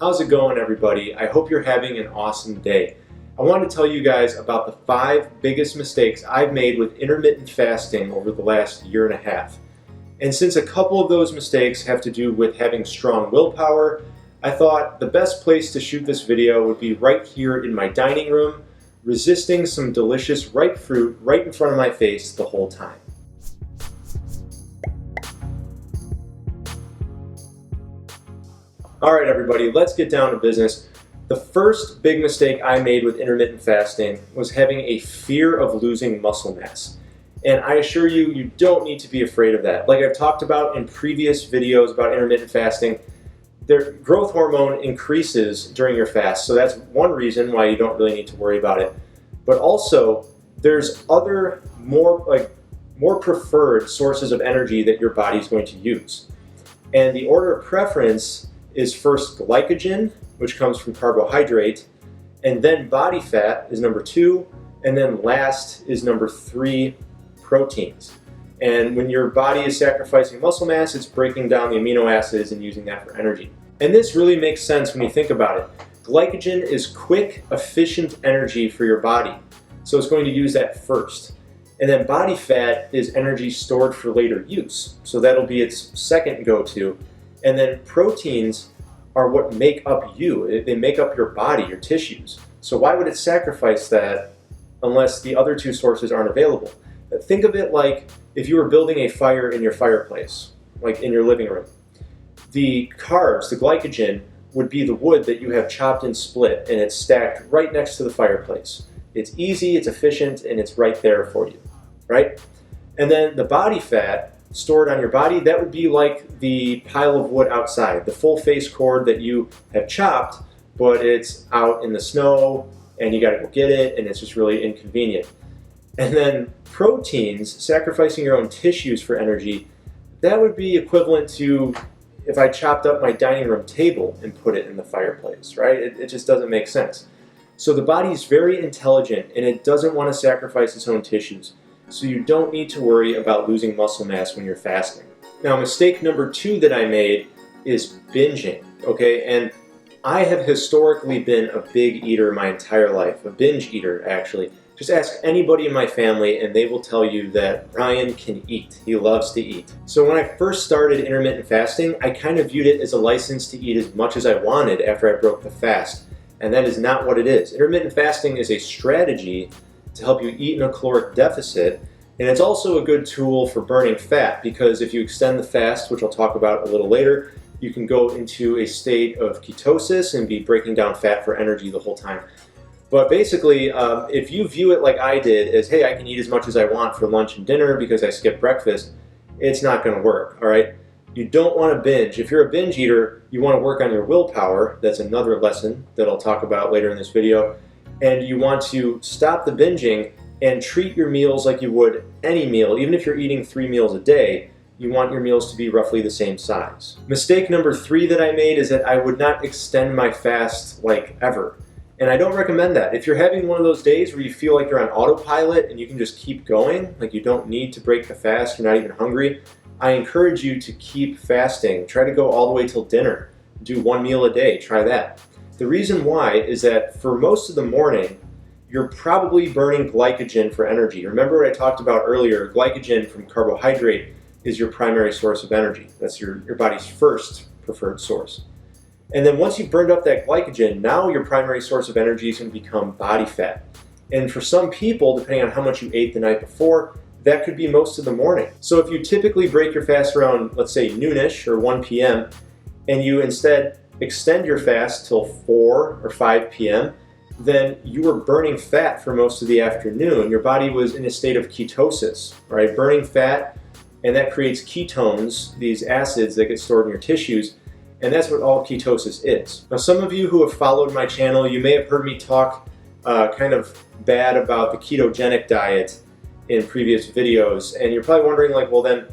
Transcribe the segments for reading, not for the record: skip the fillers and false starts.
How's it going, everybody? I hope you're having an awesome day. I want to tell you guys about the 5 biggest mistakes I've made with intermittent fasting over the last year and a half. And since a couple of those mistakes have to do with having strong willpower, I thought the best place to shoot this video would be right here in my dining room, resisting some delicious ripe fruit right in front of my face the whole time. All right, everybody, let's get down to business. The first big mistake I made with intermittent fasting was having a fear of losing muscle mass. And I assure you, you don't need to be afraid of that. Like I've talked about in previous videos about intermittent fasting, their growth hormone increases during your fast. So that's one reason why you don't really need to worry about it. But also, there's other more preferred sources of energy that your body's going to use. And the order of preference is first glycogen, which comes from carbohydrate, and then body fat is number 2, and then last is number 3, proteins. And when your body is sacrificing muscle mass, it's breaking down the amino acids and using that for energy. And this really makes sense when you think about it. Glycogen is quick, efficient energy for your body, so it's going to use that first. And then body fat is energy stored for later use, so that'll be its second go-to. And then proteins are what make up you. They make up your body, your tissues. So why would it sacrifice that unless the other 2 sources aren't available? Think of it like if you were building a fire in your fireplace, like in your living room. The carbs, the glycogen, would be the wood that you have chopped and split, and it's stacked right next to the fireplace. It's easy, it's efficient, and it's right there for you, right? And then the body fat stored on your body, that would be like the pile of wood outside, the full face cord that you have chopped, but it's out in the snow and you got to go get it, and it's just really inconvenient. And then proteins, sacrificing your own tissues for energy, that would be equivalent to if I chopped up my dining room table and put it in the fireplace, right? It just doesn't make sense. So the body is very intelligent and it doesn't want to sacrifice its own tissues. So you don't need to worry about losing muscle mass when you're fasting. Now, mistake number 2 that I made is binging, okay? And I have historically been a big eater my entire life, a binge eater, actually. Just ask anybody in my family and they will tell you that Ryan can eat. He loves to eat. So when I first started intermittent fasting, I kind of viewed it as a license to eat as much as I wanted after I broke the fast. And that is not what it is. Intermittent fasting is a strategy to help you eat in a caloric deficit, and it's also a good tool for burning fat, because if you extend the fast, which I'll talk about a little later, you can go into a state of ketosis and be breaking down fat for energy the whole time. But basically, if you view it like I did, as hey, I can eat as much as I want for lunch and dinner because I skipped breakfast, it's not going to work, all right? You don't want to binge. If you're a binge eater, you want to work on your willpower. That's another lesson that I'll talk about later in this video. And you want to stop the binging and treat your meals like you would any meal. Even if you're eating 3 meals a day, you want your meals to be roughly the same size. Mistake number 3 that I made is that I would not extend my fast like ever. And I don't recommend that. If you're having one of those days where you feel like you're on autopilot and you can just keep going, like you don't need to break the fast, you're not even hungry, I encourage you to keep fasting. Try to go all the way till dinner. Do 1 meal a day, try that. The reason why is that for most of the morning, you're probably burning glycogen for energy. Remember what I talked about earlier, glycogen from carbohydrate is your primary source of energy. That's your body's first preferred source. And then once you've burned up that glycogen, now your primary source of energy is going to become body fat. And for some people, depending on how much you ate the night before, that could be most of the morning. So if you typically break your fast around, let's say, noonish or 1 p.m., and you instead extend your fast till 4 or 5 p.m., then you were burning fat for most of the afternoon. Your body was in a state of ketosis, right? Burning fat, and that creates ketones, these acids that get stored in your tissues, and that's what all ketosis is. Now, some of you who have followed my channel, you may have heard me talk kind of bad about the ketogenic diet in previous videos, and you're probably wondering, like, well then,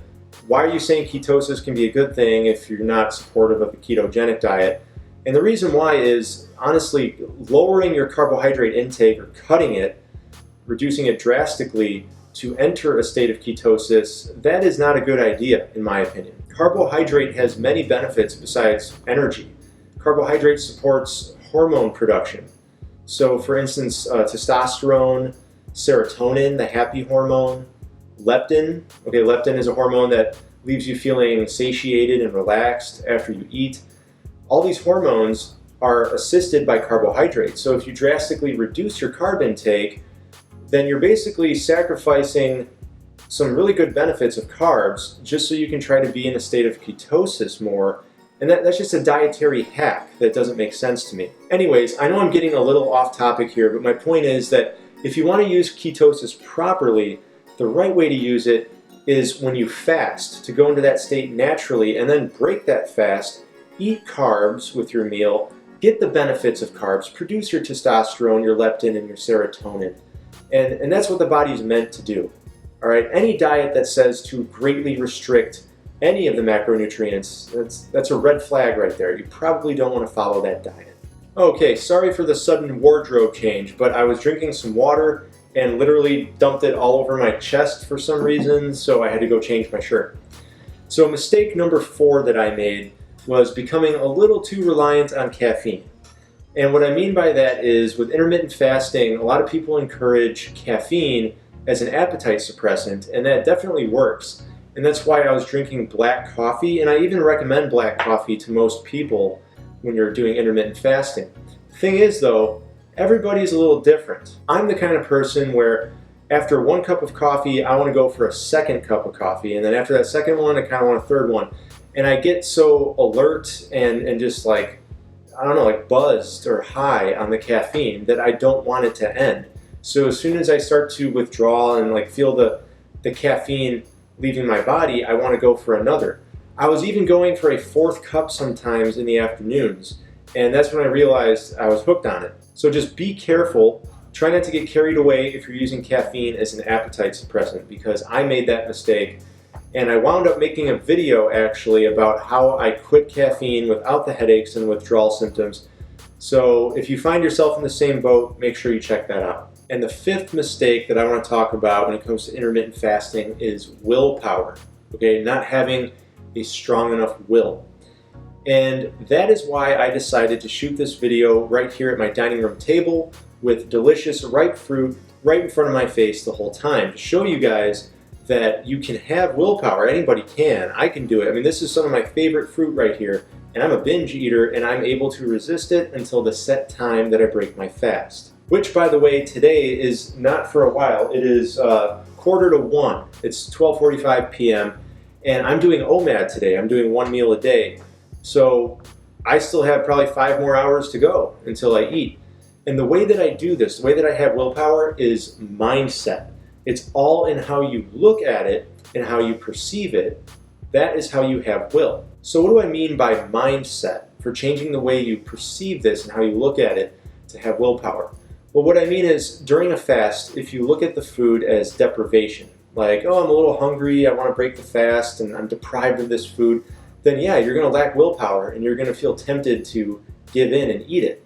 why are you saying ketosis can be a good thing if you're not supportive of the ketogenic diet? And the reason why is, honestly, lowering your carbohydrate intake or cutting it, reducing it drastically to enter a state of ketosis, that is not a good idea, in my opinion. Carbohydrate has many benefits besides energy. Carbohydrate supports hormone production. So for instance, testosterone, serotonin, the happy hormone, leptin. Okay, leptin is a hormone that leaves you feeling satiated and relaxed after you eat. All these hormones are assisted by carbohydrates. So if you drastically reduce your carb intake, then you're basically sacrificing some really good benefits of carbs just so you can try to be in a state of ketosis more. And that's just a dietary hack that doesn't make sense to me. Anyways, I know I'm getting a little off topic here, but my point is that if you want to use ketosis properly, the right way to use it is when you fast, to go into that state naturally and then break that fast, eat carbs with your meal, get the benefits of carbs, produce your testosterone, your leptin, and your serotonin. And that's what the body is meant to do. All right, any diet that says to greatly restrict any of the macronutrients, that's a red flag right there. You probably don't want to follow that diet. Okay, sorry for the sudden wardrobe change, but I was drinking some water and literally dumped it all over my chest for some reason, so I had to go change my shirt. So mistake number 4 that I made was becoming a little too reliant on caffeine. And what I mean by that is with intermittent fasting, a lot of people encourage caffeine as an appetite suppressant, and that definitely works. And that's why I was drinking black coffee, and I even recommend black coffee to most people when you're doing intermittent fasting. The thing is though, everybody's a little different. I'm the kind of person where after 1 cup of coffee, I want to go for a 2nd cup of coffee, and then after that 2nd one, I kind of want a 3rd one. And I get so alert and just like, I don't know, like buzzed or high on the caffeine that I don't want it to end. So as soon as I start to withdraw and like feel the caffeine leaving my body, I want to go for another. I was even going for a 4th cup sometimes in the afternoons, and that's when I realized I was hooked on it. So just be careful. Try not to get carried away if you're using caffeine as an appetite suppressant, because I made that mistake. And I wound up making a video actually about how I quit caffeine without the headaches and withdrawal symptoms. So if you find yourself in the same boat, make sure you check that out. And the 5th mistake that I want to talk about when it comes to intermittent fasting is willpower. Okay, not having a strong enough will. And that is why I decided to shoot this video right here at my dining room table with delicious ripe fruit right in front of my face the whole time to show you guys that you can have willpower. Anybody can. I can do it. I mean, this is some of my favorite fruit right here, and I'm a binge eater, and I'm able to resist it until the set time that I break my fast. Which, by the way, today is not for a while. It is 12:45. It's 12:45 p.m., and I'm doing OMAD today. I'm doing 1 meal a day. So I still have probably 5 more hours to go until I eat. And the way that I do this, the way that I have willpower is mindset. It's all in how you look at it and how you perceive it. That is how you have will. So what do I mean by mindset for changing the way you perceive this and how you look at it to have willpower? Well, what I mean is during a fast, if you look at the food as deprivation, like, oh, I'm a little hungry, I want to break the fast, and I'm deprived of this food, then yeah, you're going to lack willpower and you're going to feel tempted to give in and eat it.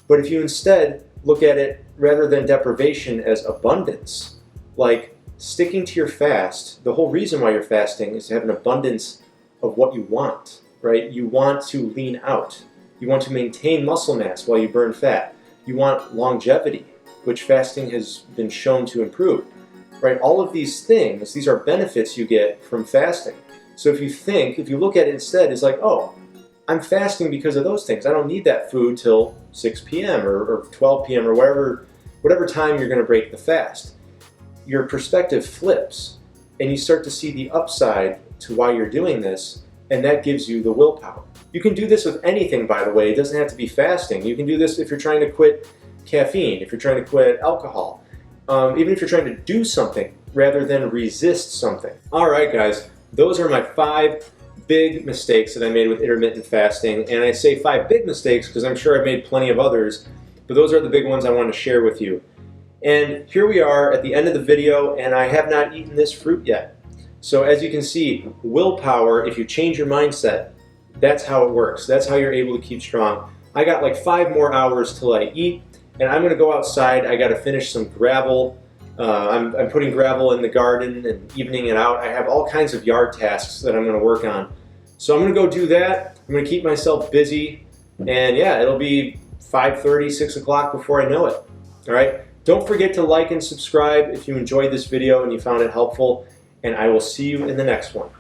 But if you instead look at it rather than deprivation as abundance, like sticking to your fast, the whole reason why you're fasting is to have an abundance of what you want, right? You want to lean out. You want to maintain muscle mass while you burn fat. You want longevity, which fasting has been shown to improve, right? All of these things, these are benefits you get from fasting. So if you look at it instead, it's like, oh, I'm fasting because of those things. I don't need that food till 6 p.m. or 12 p.m. or whatever time you're going to break the fast. Your perspective flips and you start to see the upside to why you're doing this, and that gives you the willpower. You can do this with anything, by the way. It doesn't have to be fasting. You can do this if you're trying to quit caffeine, if you're trying to quit alcohol, even if you're trying to do something rather than resist something. All right, guys, those are my 5 big mistakes that I made with intermittent fasting. And I say 5 big mistakes because I'm sure I've made plenty of others, but those are the big ones I want to share with you. And here we are at the end of the video, and I have not eaten this fruit yet. So as you can see, willpower, if you change your mindset, that's how it works. That's how you're able to keep strong. I got like 5 more hours till I eat, and I'm going to go outside. I got to finish some gravel. I'm putting gravel in the garden and evening it out. I have all kinds of yard tasks that I'm going to work on. So I'm going to go do that. I'm going to keep myself busy, And yeah, it'll be 5:30, 6 o'clock before I know it. All right. Don't forget to like and subscribe if you enjoyed this video and you found it helpful. And I will see you in the next one.